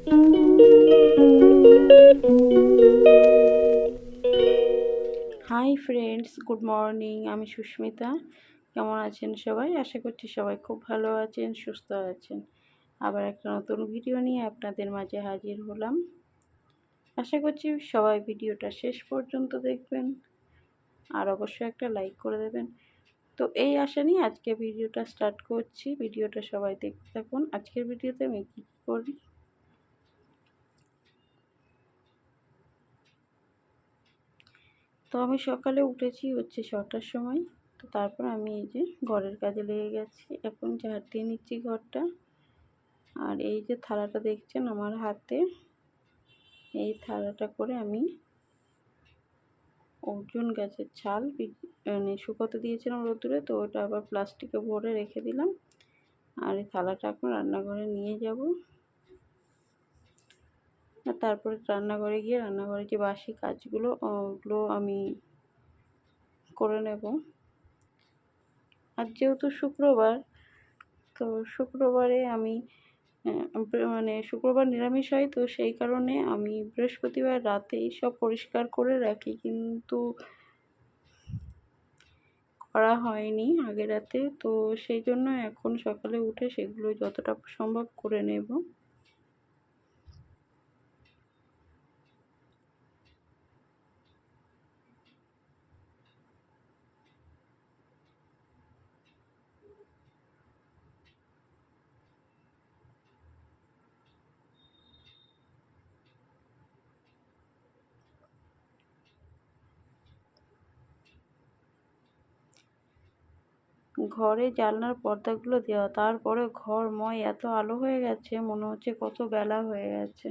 Hi friends, good morning. আমি সুস্মিতা। কেমন আছেন সবাই? আশা করছি সবাই খুব ভালো আছেন, সুস্থ আছেন। আবার একটা নতুন ভিডিও নিয়ে আপনাদের মাঝে হাজির হলাম। আশা করছি সবাই ভিডিওটা শেষ পর্যন্ত দেখবেন আর অবশ্যই একটা লাইক করে দেবেন। তো এই আশা নিয়ে আজকে ভিডিওটা স্টার্ট করছি। ভিডিওটা সবাই দেখতে থাকুন। আজকের ভিডিওতে আমি কী করি। তো আমি সকালে উঠেছি হচ্ছে 6টার সময়। তো তারপর আমি এই যে ঘরের কাজে লেগে গেছি। এখন ঝাড় দিয়ে নিচ্ছি ঘরটা। আর এই যে থালাটা দেখছেন আমার হাতে, এই থালাটা করে আমি অর্জুন গাছের ছাল মানে শুকোতে দিয়েছিলাম রোদ্দুরে, তো ওটা আবার প্লাস্টিকে ভরে রেখে দিলাম। আর এই থালাটা এখন রান্নাঘরে নিয়ে যাব। আর তারপরে রান্নাঘরে গিয়ে রান্নাঘরে যে বাসি কাজগুলো ওগুলো আমি করে নেব। আর যেহেতু শুক্রবার, তো শুক্রবারে আমি মানে শুক্রবার নিরামিষ হয়, তো সেই কারণে আমি বৃহস্পতিবার রাতেই সব পরিষ্কার করে রাখি, কিন্তু করা হয়নি আগের রাতে। তো সেই জন্য এখন সকালে উঠে সেগুলো যতটা সম্ভব করে নেব। ঘরে জানলার পর্দাগুলো দেওয়া, তারপরে ঘরময় এত আলো হয়ে গেছে, মনে হচ্ছে কত বেলা হয়ে গেছে।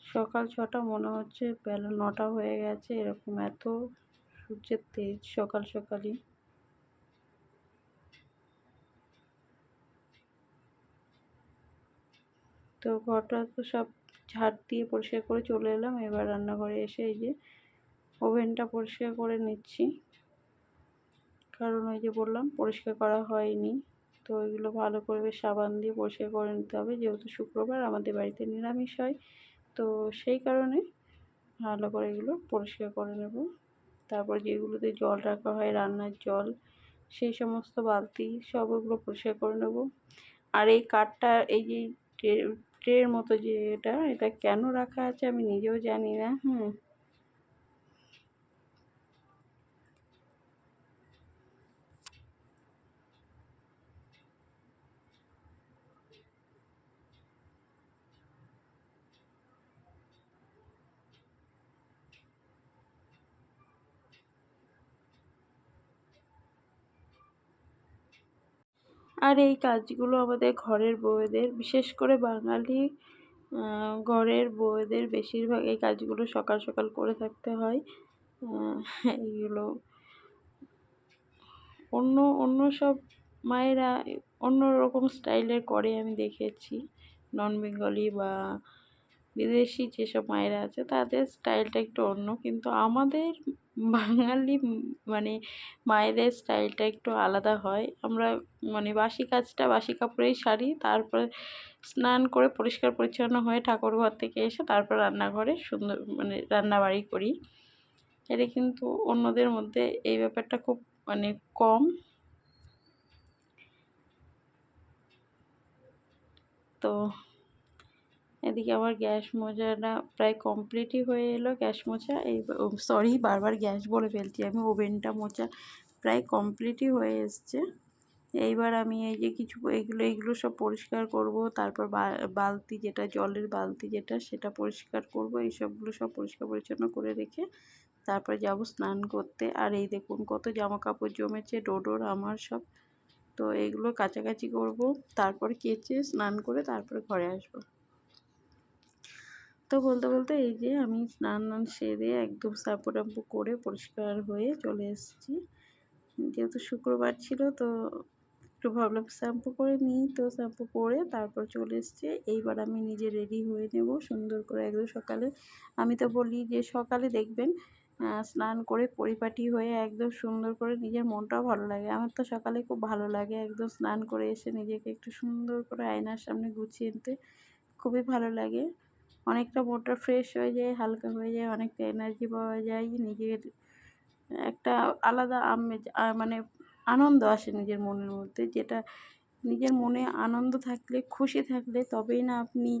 সকাল 6টা মনে হচ্ছে বেলা 9টা হয়ে গেছে, এরকম এত সূর্যের তেজ সকাল সকালই। তো ঘরটা তো সব ঝাড় দিয়ে পরিষ্কার করে চলে এলাম। এবার রান্নাঘরে এসে এই যে ওভেনটা পরিষ্কার করে নিচ্ছি, কারণ ওই যে বললাম পরিষ্কার করা হয়নি। তো ওইগুলো ভালো করে বেশ সাবান দিয়ে পরিষ্কার করে নিতে হবে, যেহেতু শুক্রবার আমাদের বাড়িতে নিরামিষ হয়। তো সেই কারণে ভালো করে এগুলো পরিষ্কার করে নেব। তারপর যেগুলোতে জল রাখা হয়, রান্নার জল, সেই সমস্ত বালতি সব ওগুলো পরিষ্কার করে নেব। আর এই কাঠটা, এই যে ট্রের মতো যে এটা কেন রাখা আছে আমি নিজেও জানি না। আর এই কাজগুলো আমাদের ঘরের বউয়েদের, বিশেষ করে বাঙালি ঘরের বউয়েদের বেশিরভাগ এই কাজগুলো সকাল সকাল করে থাকতে হয়। এইগুলো অন্য অন্য সব মায়েরা অন্য রকম স্টাইলের করে আমি দেখেছি। নন বেঙ্গলি বা বিদেশি যেসব মায়েরা আছে তাদের স্টাইলটা একটু অন্য, কিন্তু আমাদের বাঙালি মানে মায়েদের স্টাইলটা একটু আলাদা হয়। আমরা মানে বাসি কাজটা বাসি কাপড়েই সারি, তারপরে স্নান করে পরিষ্কার পরিচ্ছন্ন হয়ে ঠাকুর ঘর থেকে এসে তারপর রান্নাঘরে সুন্দর মানে রান্নাবাড়ি করি। এটা কিন্তু অন্যদের মধ্যে এই ব্যাপারটা খুব মানে কম। তো এদিকে আমার গ্যাস মোছাটা প্রায় কমপ্লিটই হয়ে এলো। গ্যাস মোছা, এই সরি বারবার গ্যাস বলে ফেলছি আমি, ওভেনটা মোছা প্রায় কমপ্লিটই হয়ে এসছে। এইবার আমি এই যে কিছু এইগুলো সব পরিষ্কার করব। তারপর বালতি যেটা জলের বালতি যেটা, সেটা পরিষ্কার করব। এইসবগুলো সব পরিষ্কার পরিচ্ছন্ন করে রেখে তারপরে যাব স্নান করতে। আর এই দেখুন কত জামা কাপড় জমেছে ডোডোর আমার সব। তো এইগুলো কাচাকাচি করব, তারপর কেচে স্নান করে তারপরে ঘরে আসব। তো বলতে বলতে এই যে আমি স্নান সেরে একদম শ্যাম্পু ট্যাম্পু করে পরিষ্কার হয়ে চলে এসেছি। যেহেতু শুক্রবার ছিল, তো একটু ভাবলাম শ্যাম্পু করে নিই। তো শ্যাম্পু করে তারপর চলে এসেছি। এইবার আমি নিজে রেডি হয়ে নেব সুন্দর করে একদম সকালে। আমি তো বলি যে সকালে দেখবেন স্নান করে পরিপাটি হয়ে একদম সুন্দর করে নিজের মনটাও ভালো লাগে। আমার তো সকালে খুব ভালো লাগে একদম স্নান করে এসে নিজেকে একটু সুন্দর করে আয়নার সামনে গুছিয়ে নিতে খুবই ভালো লাগে। অনেকটা মনটা ফ্রেশ হয়ে যায়, হালকা হয়ে যায়, অনেকটা এনার্জি পাওয়া যায়। নিজের একটা আলাদা আমেজ মানে আনন্দ আসে নিজের মনের মধ্যে, যেটা নিজের মনে আনন্দ থাকলে, খুশি থাকলে তবেই না আপনি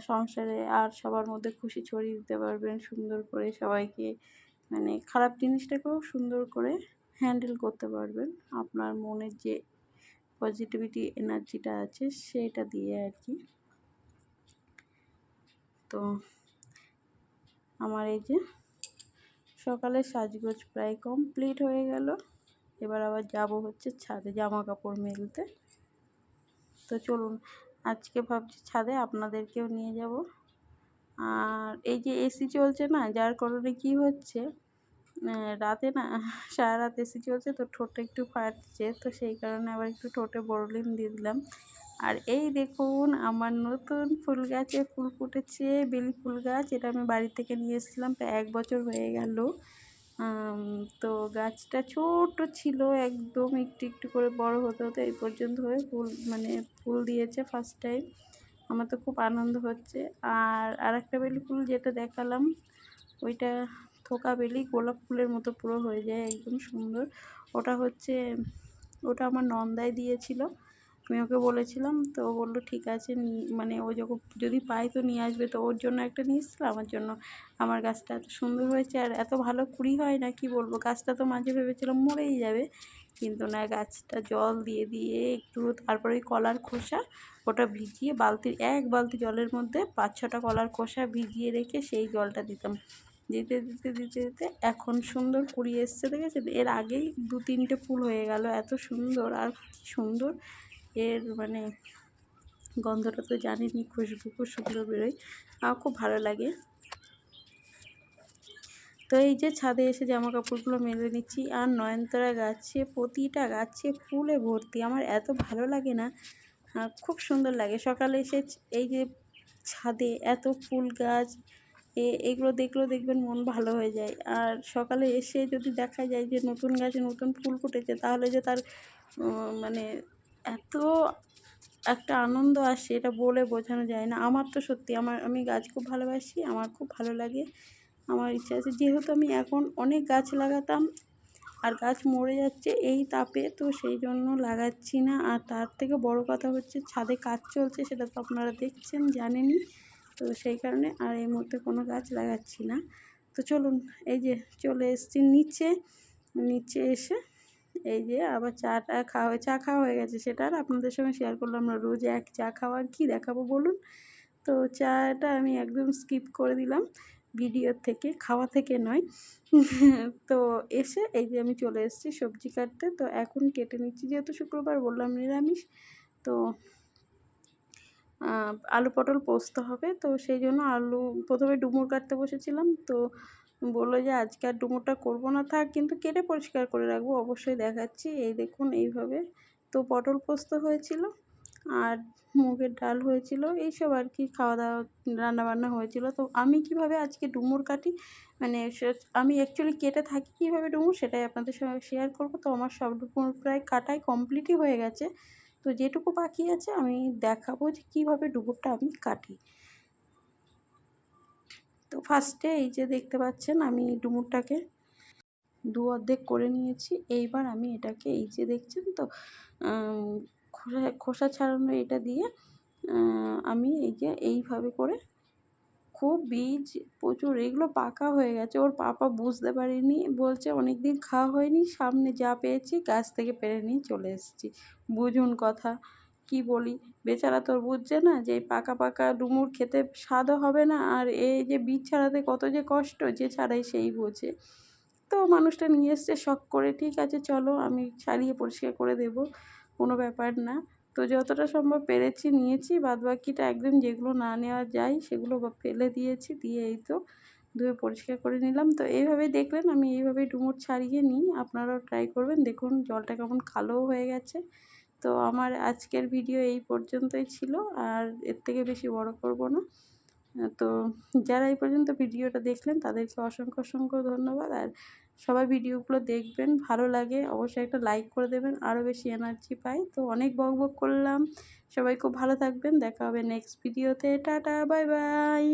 সংসারে আর সবার মধ্যে খুশি ছড়িয়ে দিতে পারবেন সুন্দর করে সবাইকে। মানে খারাপ জিনিসটাকেও সুন্দর করে হ্যান্ডেল করতে পারবেন আপনার মনের যে পজিটিভিটি এনার্জিটা আছে সেটা দিয়ে আর কি। তো আমার এই যে সকালের সাজগোজ প্রায় কমপ্লিট হয়ে গেল। এবার আবার যাব হচ্ছে ছাদে জামা কাপড় মেলতে। তো চলুন আজকে ভাবছি ছাদে আপনাদেরকেও নিয়ে যাব। আর এই যে এসি চলছে না, যার কারণে কি হচ্ছে রাতে না সারা রাত এসি চলছে তো ঠোঁটটা একটু ফাটছে, তো সেই কারণে আবার একটু ঠোঁটে বোরোলিন দিয়ে দিলাম। আর এই দেখুন আমার নতুন ফুল গাছে ফুল ফুটেছে, বেলি ফুল গাছ। এটা আমি বাড়ি থেকে নিয়ে এসেছিলাম, প্রায় 1 বছর হয়ে গেল। তো গাছটা ছোট ছিল একদম, একটু একটু করে বড় হতে হতে এই পর্যন্ত হয়ে ফুল মানে ফুল দিয়েছে ফার্স্ট টাইম। আমার তো খুব আনন্দ হচ্ছে। আর আরেকটা বেলি ফুল যেটা দেখালাম ওইটা থোকা বেলি, গোলাপ ফুলের মতো পুরো হয়ে যায় একদম সুন্দর। ওটা আমার নন্দাই দিয়েছিল, আমি ওকে বলেছিলাম তো ও বললো ঠিক আছে মানে ও যখন যদি পাই তো নিয়ে আসবে। তো ওর জন্য একটা নিয়ে এসেছিলো, আমার জন্য। আমার গাছটা এত সুন্দর হয়েছে আর এত ভালো কুড়ি হয় না কি বলবো। গাছটা তো মাঝে ভেবেছিলাম মরেই যাবে, কিন্তু না, গাছটা জল দিয়ে দিয়ে একটু তারপরে কলার খোসা ওটা ভিজিয়ে এক বালতি জলের মধ্যে 5-6টা কলার খোসা ভিজিয়ে রেখে সেই জলটা দিতাম। দিতে দিতে দিতে দিতে এখন সুন্দর কুড়ি এসছে, দেখেছেন? এর আগেই 2-3টে ফুল হয়ে গেল, এত সুন্দর। আর কি সুন্দর এর মানে গন্ধটা তো জানেনই, খুশবু খুব সুন্দর বেরোয়, আমার খুব ভালো লাগে। তো এই যে ছাদে এসে জামা কাপড়গুলো মেলে নিচ্ছি। আর নয়নতারা গাছে প্রতিটা গাছে ফুলে ভর্তি, আমার এত ভালো লাগে না, খুব সুন্দর লাগে। সকালে এসে এই যে ছাদে এত ফুল গাছ এগুলো দেখলেও দেখবেন মন ভালো হয়ে যায়। আর সকালে এসে যদি দেখা যায় যে নতুন গাছে নতুন ফুল ফুটেছে, তাহলে যে তার মানে এত একটা আনন্দ আসে এটা বলে বোঝানো যায় না। আমার তো সত্যি আমি গাছ খুব ভালোবাসি, আমার খুব ভালো লাগে। আমার ইচ্ছা আছে, যেহেতু আমি এখন অনেক গাছ লাগাতাম আর গাছ মরে যাচ্ছে এই তাপে, তো সেই জন্য লাগাচ্ছি না। আর তার থেকে বড় কথা হচ্ছে ছাদে কাজ চলছে, সেটা তো আপনারা দেখছেন, জানেনই। তো সেই কারণে আর এই মুহূর্তে কোনো গাছ লাগাচ্ছি না। তো চলুন এই যে চলে এসেছি নিচে এসে এই যে আবার চা খাওয়া হয়ে গেছে, সেটা আর আপনাদের সঙ্গে শেয়ার করলাম না। রোজ এক চা খাওয়ার কি দেখাবো বলুন। তো চাটা আমি একদম স্কিপ করে দিলাম ভিডিওর থেকে, খাওয়া থেকে নয়। তো এসে এই যে আমি চলে এসেছি সবজি কাটতে। তো এখন কেটে নিচ্ছি, যেহেতু শুক্রবার বললাম নিরামিষ। তো আলু পটল পোস্ত হবে, তো সেই জন্য আলু প্রথমে ডুমুর কাটতে বসেছিলাম। তো বললো যে আজকে আর ডুমুরটা করবো না, থাক, কিন্তু কেটে পরিষ্কার করে রাখবো, অবশ্যই দেখাচ্ছি। এই দেখুন এইভাবে। তো পটল পোস্ত হয়েছিল আর মুগের ডাল হয়েছিল, এইসব আর কি খাওয়া দাওয়া রান্নাবান্না হয়েছিল। তো আমি কিভাবে আজকে ডুমুর কাটি, মানে আমি অ্যাকচুয়ালি কেটে থাকি কীভাবে ডুমুর, সেটাই আপনাদের সঙ্গে শেয়ার করবো। তো আমার সব ডুমুর প্রায় কাটাই কমপ্লিটই হয়ে গেছে। তো যেটুকু বাকি আছে আমি দেখাবো যে কীভাবে ডুমুরটা আমি কাটি। তো ফার্স্টে এই যে দেখতে পাচ্ছেন আমি ডুমুরটাকে অর্ধেক করে নিয়েছি। এইবার আমি এটাকে এই যে দেখছেন তো খোসা ছাড়ানো এটা দিয়ে আমি এই যে এইভাবে করে খুব বীজ প্রচুর, এগুলো পাকা হয়ে গেছে। ওর পাপা বুঝতে পারেনি, বলছে অনেক দিন খাওয়া হয়নি, সামনে যা পেয়েছি গাছ থেকে পেরে নিয়ে চলে এসেছি। বুঝুন কথা, কি বলি, বেচারা তোর বুঝছে না যে এই পাকা পাকা ডুমুর খেতে স্বাদও হবে না, আর এই যে বীজ ছাড়াতে কত যে কষ্ট, যে ছাড়াই সেই বোঝে। তো মানুষটা নিয়ে এসছে শখ করে, ঠিক আছে চলো আমি ছাড়িয়ে পরিষ্কার করে দেবো, কোনো ব্যাপার না। তো যতটা সম্ভব পেরেছি নিয়েছি, বাদবাকিটা একদম যেগুলো না নেওয়া যায় সেগুলো ফেলে দিয়েছি, দিয়ে এই তো ধুয়ে পরিষ্কার করে নিলাম। তো এইভাবেই দেখলেন আমি এইভাবেই ডুমুর ছাড়িয়ে নিই, আপনারাও ট্রাই করবেন। দেখুন জলটা কেমন কালোও হয়ে গেছে। তো আমার আজকের ভিডিও এই পর্যন্তই ছিল, আর এর থেকে বেশি বড় করব না। তো যারা এই পর্যন্ত ভিডিওটা দেখলেন তাদেরকে অসংখ্য অসংখ্য ধন্যবাদ। আর সবাই ভিডিওগুলো দেখবেন, ভালো লাগে অবশ্যই একটা লাইক করে দেবেন, আরও বেশি এনার্জি পাই। তো অনেক বকবক করলাম, সবাই খুব ভালো থাকবেন, দেখা হবে নেক্সট ভিডিওতে। Tata, bye bye.